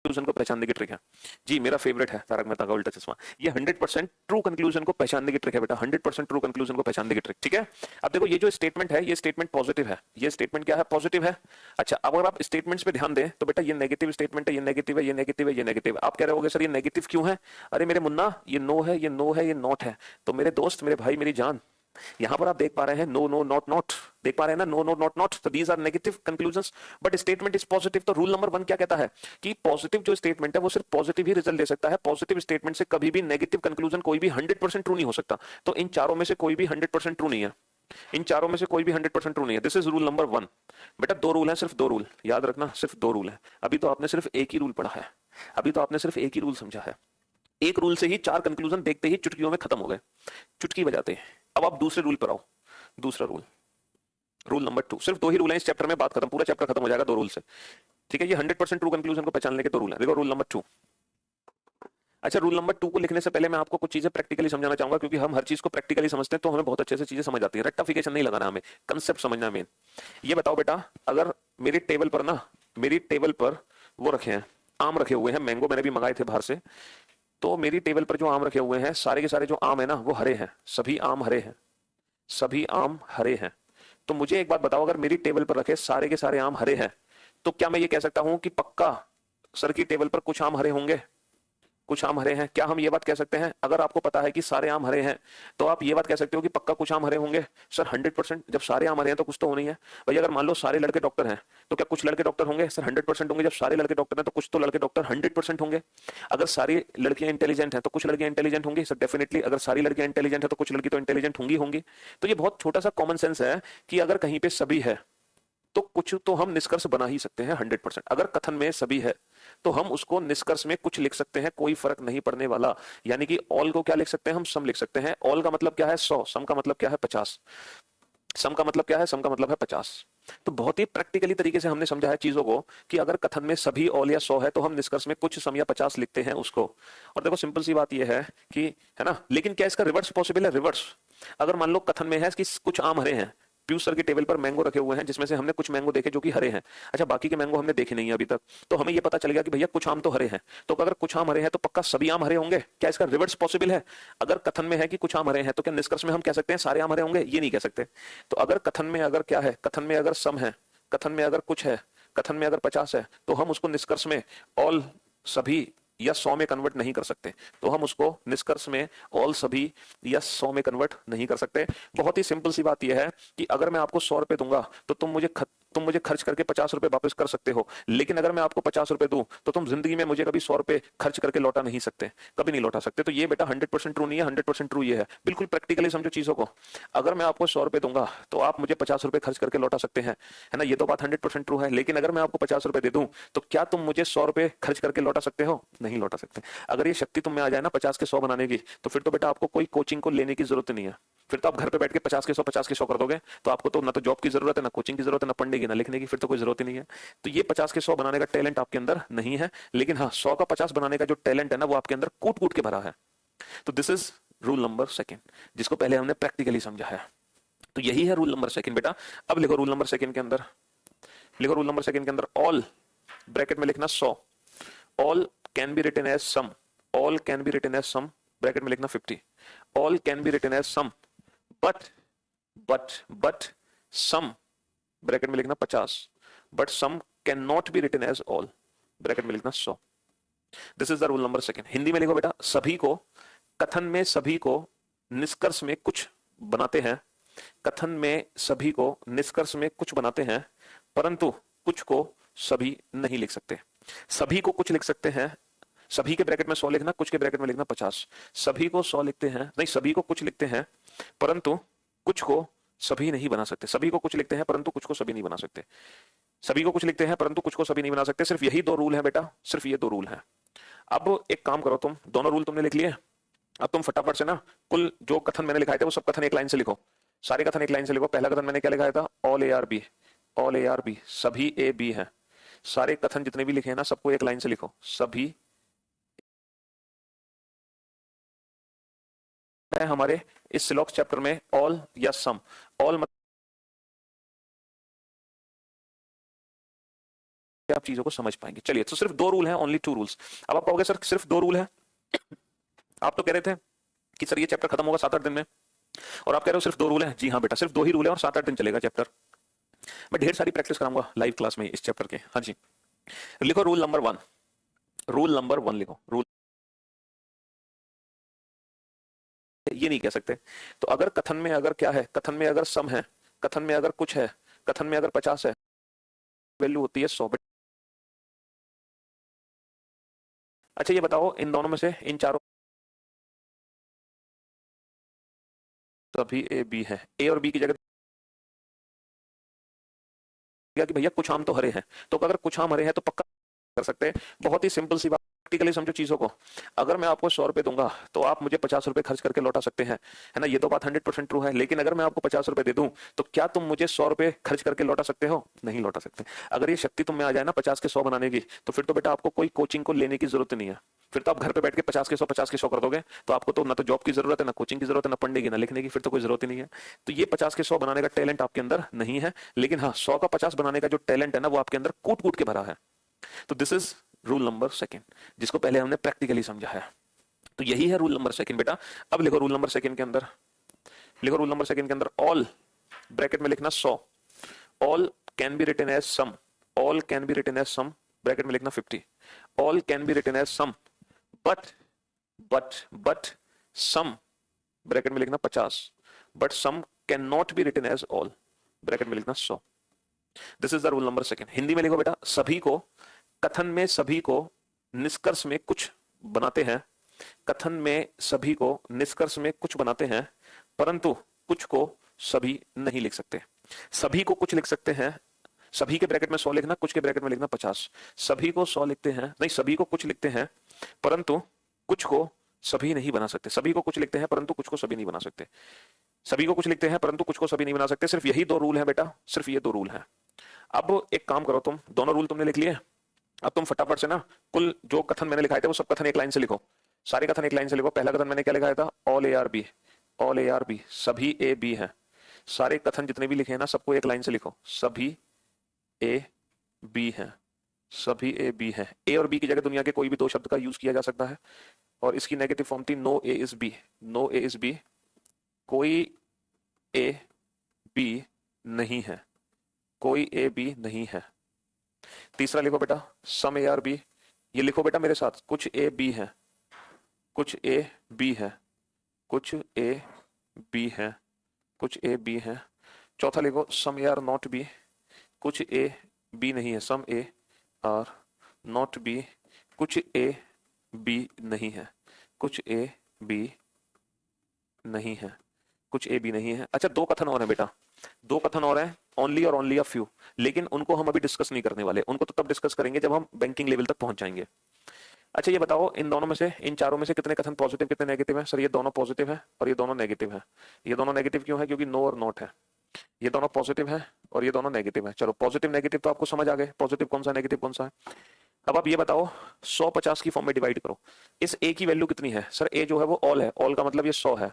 Conclusion को पहचानने की ट्रिक है। जी मेरा फेवरेट है तारक मेहता का उल्टा चश्मा। ये 100% ट्रू कंक्लूजन को पहचानने की ट्रिक है बेटा, 100% ट्रू कंक्लूजन को पहचानने की ट्रिक। ठीक है, अब देखो ये जो स्टेटमेंट है, ये स्टेटमेंट पॉजिटिव है। ये स्टेटमेंट क्या है? पॉजिटिव है। अच्छा, अब अगर आप स्टेटमेंट्स पे ध्यान दें तो बेटा ये नेगेटिव स्टेटमेंट है, ये नेगेटिव है, ये नेगेटिव है, ये नेगेटिव है। आप कह रहे होगे सर ये नेगेटिव क्यों है? अरे मेरे मुन्ना, ये नो है, ये नो है, ये नॉट है। तो मेरे दोस्त, मेरे भाई, मेरी जान, यहां पर आप देख पा रहे हैं नो नो नॉट नॉट, देख पा रहे हैं ना, नो नो नॉट नॉट। तो these are negative conclusions, but statement is positive. तो रूल नंबर 1 क्या कहता है कि पॉजिटिव जो स्टेटमेंट है वो सिर्फ पॉजिटिव ही रिजल्ट दे सकता है। पॉजिटिव स्टेटमेंट से कभी भी नेगेटिव कंक्लूजन कोई भी 100% ट्रू नहीं हो सकता। तो इन चारों में से कोई भी 100% ट्रू नहीं है, इन चारों में से कोई भी 100% ट्रू नहीं है। This is rule number 1। बेटा 2 रूल है, सिर्फ 2 रूल याद रखना, सिर्फ 2 रूल है। अभी तो आपने सिर्फ एक ही रूल पढ़ा है, अभी तो आपने सिर्फ एक ही रूल समझा है। एक रूल से ही 4 कंक्लूजन देखते ही चुटकियों में खत्म हो गए, चुटकी बजाते। अब आप दूसरे रूल पर आओ। दूसरा रूल, रूल नंबर 2। सिर्फ 2 ही रूल है इस चैप्टर में, बात खत्म, पूरा चैप्टर खत्म हो जाएगा 2 रूल से। ठीक है, ये 100% ट्रू कंक्लूजन को पहचानने के 2 रूल है। देखो रूल नंबर 2। अच्छा, रूल नंबर 2 को लिखने से पहले मैं आपको कुछ चीजें प्रैक्टिकली समझाना चाहूंगा, क्योंकि हम हर चीज को प्रैक्टिकली समझते हैं तो हमें बहुत अच्छे से चीजें समझ आती है। रेक्टिफिकेशन नहीं लगाना, हमें कंसेप्ट समझना है मेन। ये बताओ बेटा, अगर मेरी टेबल पर ना, मेरी टेबल पर वो रखे हैं, आम रखे हुए हैं, मैंगो मैंने भी मंगाए थे बाहर से। तो मेरी टेबल पर जो आम रखे हुए हैं, सारे के सारे जो आम है ना वो हरे हैं, सभी आम हरे हैं, सभी आम हरे हैं। तो मुझे एक बात बताओ, अगर मेरी टेबल पर रखे सारे के सारे आम हरे हैं, तो क्या मैं ये कह सकता हूं कि पक्का सर की टेबल पर कुछ आम हरे होंगे, कुछ आम हरे हैं? क्या हम ये बात कह सकते हैं? अगर आपको पता है कि सारे आम हरे हैं तो आप ये बात कह सकते हो कि पक्का कुछ आम हरे होंगे? सर 100%। जब सारे आम हरे हैं तो कुछ तो होनी है भाई। अगर मान लो सारे लड़के डॉक्टर हैं तो क्या कुछ लड़के डॉक्टर होंगे? सर 100% होंगे। जब सारे लड़के डॉक्टर हैं तो कुछ तो लड़के डॉक्टर 100% होंगे। अगर सारी लड़कियां इंटेलिजेंट हैं तो कुछ लड़कियां इंटेलिजेंट होंगी। सर डेफिनेटली, अगर सारी लड़कियां इंटेलिजेंट है तो कुछ लड़की तो इंटेलिजेंट होंगी होंगी। तो ये बहुत छोटा सा कॉमन सेंस है कि अगर कहीं पे सभी है तो कुछ तो हम निष्कर्ष बना ही सकते हैं 100%। अगर कथन में सभी है तो हम उसको निष्कर्ष में कुछ लिख सकते हैं, कोई फर्क नहीं पड़ने वाला। यानी कि ऑल को क्या लिख सकते हैं हम? सम लिख सकते हैं। ऑल का मतलब क्या है? 100। सम का मतलब क्या है? 50। सम का मतलब क्या है? सम का मतलब है 50। तो बहुत ही प्रैक्टिकली तरीके से हमने समझा है चीजों को कि अगर कथन में सभी ऑल या 100 है तो हम निष्कर्ष में कुछ सम या 50 लिखते हैं उसको। और देखो सिंपल सी बात यह है कि, है ना, लेकिन क्या इसका रिवर्स पॉसिबल है? रिवर्स। अगर मान लो कथन में है कि कुछ आम हरे हैं, पीयूष सर की टेबल पर मैंगो रखे हुए हैं जिसमें से हमने कुछ मैंगो देखे जो कि हरे हैं। अच्छा, बाकी के मैंगो हमने देखे नहीं है अभी तक, तो हमें ये पता चल गया कि भैया कुछ आम तो हरे हैं। तो अगर कुछ आम हरे हैं तो पक्का सभी आम हरे होंगे? क्या इसका रिवर्स पॉसिबल है? अगर कथन में है कि कुछ आम हरे हैं तो क्या निष्कर्ष में हम कह सकते हैं सारे आम हरे होंगे? ये नहीं कह सकते। तो अगर कथन में अगर क्या है, कथन में अगर सम है, कथन में अगर कुछ है, कथन में अगर 50 है, तो हम उसको निष्कर्ष में ऑल सभी या 100 में कन्वर्ट नहीं कर सकते। तो हम उसको निष्कर्ष में ऑल सभी या 100 में कन्वर्ट नहीं कर सकते। बहुत ही सिंपल सी बात यह है कि अगर मैं आपको 100 रुपए दूंगा तो तुम मुझे खर्च करके 50 रुपए वापस कर सकते हो। लेकिन अगर मैं आपको 50 रुपए दूं तो तुम जिंदगी में मुझे कभी 100 रुपए खर्च करके लौटा नहीं सकते, कभी नहीं लौटा सकते। तो ये बेटा 100% ट्रू नहीं है, 100% ट्रू ये है। बिल्कुल प्रैक्टिकली समझो चीजों को। अगर मैं आपको 100 रुपए दूंगा तो आप मुझे 50 रुपए खर्च करके लौटा सकते हैं, है ना, ये तो बात 100% ट्रू है। लेकिन अगर मैं आपको 50 रुपए दे दूं तो क्या तुम मुझे 100 रुपए खर्च करके लौटा सकते हो? नहीं लौटा सकते। अगर ये शक्ति तुम में आ जाए ना 50 के 100 बनाने की, तो फिर तो बेटा आपको कोई कोचिंग को लेने की जरूरत नहीं है। फिर तो आप घर पे बैठ के 50 के 100 50 के 100 कर दोगे। तो आपको तो ना तो जॉब की जरूरत है, ना कोचिंग की जरूरत है, ना पढ़ने की, ना लिखने की, फिर तो कोई जरूरत ही नहीं है। तो ये 50 के 100 बनाने का टैलेंट आपके अंदर नहीं है। लेकिन हाँ, 100 का 50 बनाने का जो टैलेंट है ना वो आपके अंदर कूट कूट के भरा है। तो दिस इज रूल नंबर 2, जिसको पहले हमने प्रैक्टिकली समझा है। तो यही है रूल नंबर 2 बेटा। अब लिखो रूल नंबर 2 के अंदर, लिखो रूल नंबर 2 के अंदर ऑल, ब्रैकेट में लिखना 100, all can be written as some, all can be written as some, bracket में लिखना 50, all can be written as some, but but some, bracket में लिखना 50, but some can not be written as all, bracket में लिखना 100। This is the rule number 2। Hindi में लिखो बेटा, सभी को, कथन में सभी को निष्कर्ष में कुछ बनाते हैं, कथन में सभी को निष्कर्ष में कुछ बनाते हैं, परंतु कुछ को सभी नहीं लिख सकते। सभी को कुछ लिख सकते हैं, सभी के ब्रैकेट में 100 लिखना, कुछ के ब्रैकेट में लिखना 50। सभी को 100 लिखते हैं, नहीं, सभी को कुछ लिखते हैं परंतु कुछ को सभी नहीं बना सकते। सभी को कुछ लिखते हैं परंतु कुछ को सभी नहीं बना सकते। सभी को कुछ लिखते हैं परंतु कुछ को सभी नहीं बना सकते। सिर्फ यही 2 रूल है बेटा, सिर्फ ये 2 रूल है। अब एक काम करो, तुम दोनों रूल तुमने लिख लिए। अब तुम फटाफट से ना कुल जो कथन मैंने लिखाए थे वो सब कथन एक लाइन से लिखो। सारे कथन एक लाइन से लिखो। पहला कथन मैंने क्या लिखाया था? All A are B, all A are B, सभी ए बी है। सारे कथन जितने भी लिखे हैं ना सबको एक लाइन से लिखो, सभी है हमारे इस सिलॉक्स चैप्टर में ऑल या सम। ऑल आप चीजों को समझ पाएंगे। चलिए, तो सिर्फ 2 रूल हैं, ओनली 2 रूल्स। अब आप कहोगे सर सिर्फ 2 रूल है, आप तो कह रहे थे कि सर ये चैप्टर खत्म होगा 7-8 दिन में, और आप कह रहे हो सिर्फ 2 रूल हैं। जी हाँ बेटा, सिर्फ 2 ही रूल है और 7-8 दिन चलेगा चैप्टर। मैं ढेर सारी प्रैक्टिस कराऊंगा लाइव क्लास में इस चैप्टर के। हाँ जी, लिखो रूल नंबर 1, रूल नंबर 1 लिखो। रूल ये नहीं कह सकते। तो अगर कथन में अगर क्या है, कथन में अगर सम है, कथन में अगर कुछ है, कथन में अगर 50 है, वैल्यू होती है 100। अच्छा ये बताओ, इन दोनों में से इन चारों सभी ए बी है, ए और बी की जगह कि भैया कुछ आम तो हरे हैं, तो अगर कुछ आम हरे हैं तो पक्का कर सकते हैं। बहुत ही सिंपल सी बात, प्रैक्टिकली समझो चीजों को। अगर मैं आपको 100 रुपए दूंगा तो आप मुझे 50 रुपए खर्च करके लौटा सकते हैं, है ना, ये तो बात 100% ट्रू है। लेकिन अगर मैं आपको 50 रुपए दे दूं तो क्या तुम मुझे 100 रुपए खर्च करके लौटा सकते हो? नहीं लौटा सकते। अगर ये शक्ति तुम में आ जाए ना 50 के 100 बनाने की, तो फिर तो बेटा आपको कोई कोचिंग को लेने की जरूरत नहीं है। फिर तो आप घर पे बैठ के 50 के 100 50 के 100 कर दोगे, तो आपको तो ना तो जॉब की जरूरत है, ना कोचिंग की जरूरत है, ना पढ़ने की, ना लिखने की, फिर तो कोई जरूरत ही नहीं है। तो ये 50 के 100 बनाने का टैलेंट आपके अंदर नहीं है। लेकिन हाँ, 100 का 50 बनाने का जो टैलेंट है ना, वो आपके अंदर कूट कूट के भरा है। तो दिस इज रूल नंबर 2, जिसको पहले हमने प्रैक्टिकली समझा है। तो यही है रूल नंबर 2 बेटा। अब लिखो रूल नंबर 2 के अंदर, लिखो रूल नंबर 2 के अंदर ऑल, ब्रैकेट में लिखना 100, all can be written as some, all can be written as some, bracket में लिखना 50, all can be written as some, but but some, bracket में लिखना 50, but some can not be written as all, bracket में लिखना 100। This is the rule number 2। Hindi में लिखो बेटा, सभी को, कथन में सभी को, निष्कर्ष में कुछ बनाते हैं, कथन में सभी को निष्कर्ष में कुछ बनाते हैं, परंतु कुछ को सभी नहीं लिख सकते। सभी को कुछ लिख सकते हैं, सभी के ब्रैकेट में 100 लिखना, कुछ के ब्रैकेट में लिखना 50। सभी को 100 लिखते हैं, नहीं सभी को कुछ लिखते हैं, परंतु कुछ को सभी नहीं बना सकते। सभी को कुछ लिखते हैं परंतु कुछ को सभी नहीं बना सकते। सभी को कुछ लिखते हैं परंतु कुछ को सभी नहीं बना सकते। सिर्फ यही 2 रूल है बेटा, सिर्फ ये 2 रूल है। अब एक काम करो, तुम दोनों रूल तुमने लिख लिए, अब तुम फटाफट से ना कुल जो कथन मैंने लिखाए थे वो सब कथन एक लाइन से लिखो, सारे कथन एक लाइन से लिखो। पहला कथन मैंने क्या लिखाया था? All A are B, all A are B, सभी ए बी है। सारे कथन जितने भी लिखे हैं ना, सबको एक लाइन से लिखो, सभी ए बी है, सभी ए बी है। ए और बी की जगह दुनिया के कोई भी 2 शब्द का यूज किया जा सकता है, और इसकी नेगेटिव फॉर्म थी no A is B, no A is B, कोई ए बी नहीं है, कोई ए बी नहीं है। तीसरा लिखो बेटा, सम ए आर बी, ये लिखो बेटा मेरे साथ, कुछ ए बी है, कुछ ए बी है, कुछ ए बी है, कुछ ए बी है। चौथा लिखो, सम ए आर नॉट बी, कुछ ए बी नहीं है, सम ए आर नॉट बी, कुछ ए बी नहीं है, कुछ ए बी नहीं है, कुछ ए बी नहीं है। अच्छा 2 कथन और हैं बेटा, 2 कथन और हैं, ओनली और ओनली अ फ्यू, लेकिन उनको हम अभी डिस्कस नहीं करने वाले, उनको तो तब डिस्कस करेंगे जब हम बैंकिंग लेवल तक पहुंच जाएंगे। अच्छा ये बताओ, इन दोनों में से, इन चारों में से कितने कथन पॉजिटिव कितने नेगेटिव है? सर ये दोनों पॉजिटिव है और ये दोनों नेगेटिव है। ये दोनों नेगेटिव क्यों है? क्योंकि नो और नॉट है। ये दोनों पॉजिटिव है और ये दोनों नेगेटिव है। चलो पॉजिटिव नेगेटिव तो आपको समझ आ गए, पॉजिटिव कौन सा नेगेटिव कौन सा है। अब आप ये बताओ, 100 50 की फॉर्म में डिवाइड करो, इस ए की वैल्यू कितनी है? सर ए जो है वो ऑल है, ऑल का मतलब ये 100 है।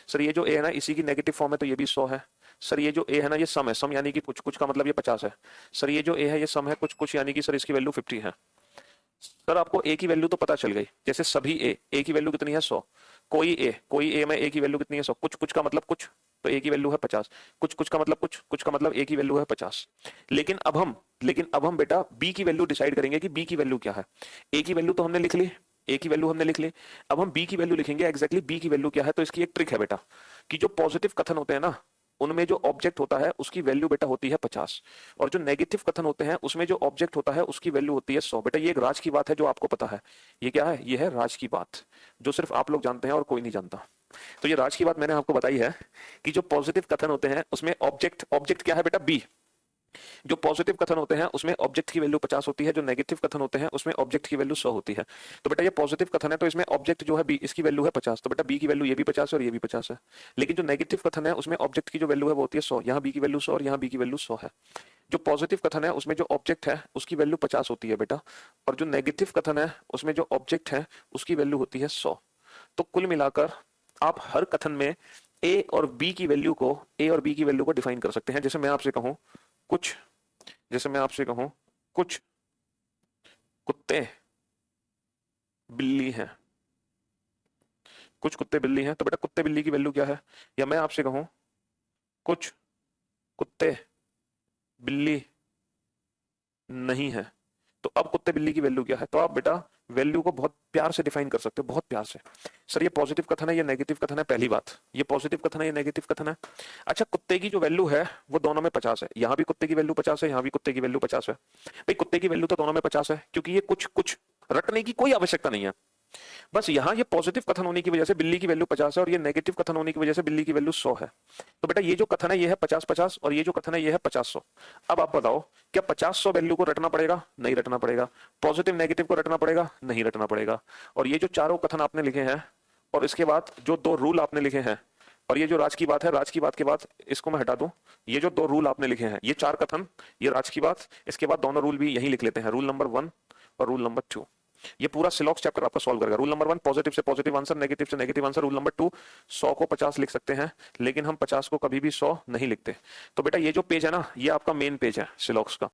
सर ये जो ए है ना, इसी की नेगेटिव फॉर्म है तो ये भी 100 है। सर ये जो ए है ना, ये सम है, सम यानी कि कुछ, कुछ का मतलब ये 50 है। सर ये जो ए है ये सम है, कुछ कुछ यानी कि सर इसकी वैल्यू 50 है। सर आपको ए की वैल्यू तो पता चल गई, जैसे सभी ए की वैल्यू कितनी है? 100। कोई ए में ए की वैल्यू कितनी है? 100। कुछ कुछ का मतलब कुछ, तो ए की वैल्यू है 50। कुछ कुछ का मतलब कुछ, कुछ का मतलब ए की वैल्यू है 50। लेकिन अब हम बेटा बी की वैल्यू डिसाइड करेंगे कि बी की वैल्यू क्या है। ए की वैल्यू तो हमने लिख ली, ए की वैल्यू हमने लिख ली, अब हम बी की वैल्यू लिखेंगे एग्जैक्टली बी की वैल्यू क्या है। तो इसकी एक ट्रिक है बेटा, कि जो पॉजिटिव कथन होते हैं ना, उनमें जो ऑब्जेक्ट होता है उसकी वैल्यू बेटा होती है 50, और जो नेगेटिव कथन होते हैं उसमें जो ऑब्जेक्ट होता है उसकी वैल्यू होती है 100। बेटा ये एक राज की बात है जो आपको पता है। ये क्या है? ये है राज की बात, जो सिर्फ आप लोग जानते हैं और कोई नहीं जानता। तो ये राज की बात मैंने आपको बताई है कि जो पॉजिटिव कथन होते हैं उसमें ऑब्जेक्ट, ऑब्जेक्ट क्या है बेटा? बी। जो पॉजिटिव कथन होते हैं उसमें ऑब्जेक्ट की वैल्यू 50 होती है, जो नेगेटिव कथन होते हैं उसमें ऑब्जेक्ट की वैल्यू 100 होती है। तो बेटा ये पॉजिटिव कथन है तो इसमें ऑब्जेक्ट जो है बी, इसकी वैल्यू है 50, तो बेटा बी की वैल्यू ये भी 50 है और ये भी 50 है। लेकिन जो नेगेटिव कथन है उसमें ऑब्जेक्ट की जो वैल्यू है वो होती है 100, यहाँ बी की वैल्यू 100 और यहाँ बी की वैल्यू 100 है। जो पॉजिटिव कथन है उसमें जो ऑब्जेक्ट है उसकी वैल्यू 50 होती है बेटा, और जो नेगेटिव कथन है उसमें जो ऑब्जेक्ट है उसकी वैल्यू होती है 100। तो कुल मिलाकर आप हर कथन में ए और बी की वैल्यू को, ए और बी की वैल्यू को डिफाइन कर सकते हैं। जैसे मैं आपसे कहूं कुछ, जैसे मैं आपसे कहूं कुछ कुत्ते बिल्ली हैं, कुछ कुत्ते बिल्ली हैं, तो बेटा कुत्ते बिल्ली की वैल्यू क्या है? या मैं आपसे कहूं कुछ कुत्ते बिल्ली नहीं है, तो अब कुत्ते बिल्ली की वैल्यू क्या है? तो आप बेटा वैल्यू को बहुत प्यार से डिफाइन कर सकते हो, बहुत प्यार से। सर ये पॉजिटिव कथन है, ये नेगेटिव कथन है? पहली बात, ये पॉजिटिव कथन है, ये नेगेटिव कथन है? अच्छा, कुत्ते की जो वैल्यू है वो दोनों में 50 है, यहां भी कुत्ते की वैल्यू 50 है, यहां भी कुत्ते की वैल्यू 50 है। भाई कुत्ते की वैल्यू तो दोनों में 50 है, क्योंकि ये कुछ कुछ रटने की कोई आवश्यकता नहीं है। बस यहां ये पॉजिटिव कथन होने की वजह से बिल्ली की वैल्यू 50 है, और ये नेगेटिव कथन होने की वजह से बिल्ली की वैल्यू 100 है। तो बेटा ये जो कथन है ये है 50-50, और ये जो कथन है ये है 50-100। अब आप बताओ, क्या 50-100 वैल्यू को रटना पड़ेगा? नहीं रटना पड़ेगा। पॉजिटिव नेगेटिव को रटना पड़ेगा? नहीं रटना पड़ेगा। और ये जो चारों कथन आपने लिखे हैं, और इसके बाद जो दो रूल आपने लिखे हैं, और ये जो राज की बात है, राज की बात के बाद इसको मैं हटा दूं, ये जो दो रूल आपने लिखे हैं, ये चार कथन, ये राज की बात, इसके बाद दोनों रूल भी यही लिख लेते हैं, रूल नंबर 1 और रूल नंबर 2। ये पूरा सिलॉक्स चैप्टर आपका सॉल्व करेगा। रूल नंबर 1 पॉजिटिव से पॉजिटिव आंसर, नेगेटिव से नेगेटिव आंसर। रूल नंबर 2 100 को 50 लिख सकते हैं, लेकिन हम 50 को कभी भी 100 नहीं लिखते। तो बेटा ये जो पेज है ना, ये आपका मेन पेज है सिलॉक्स का।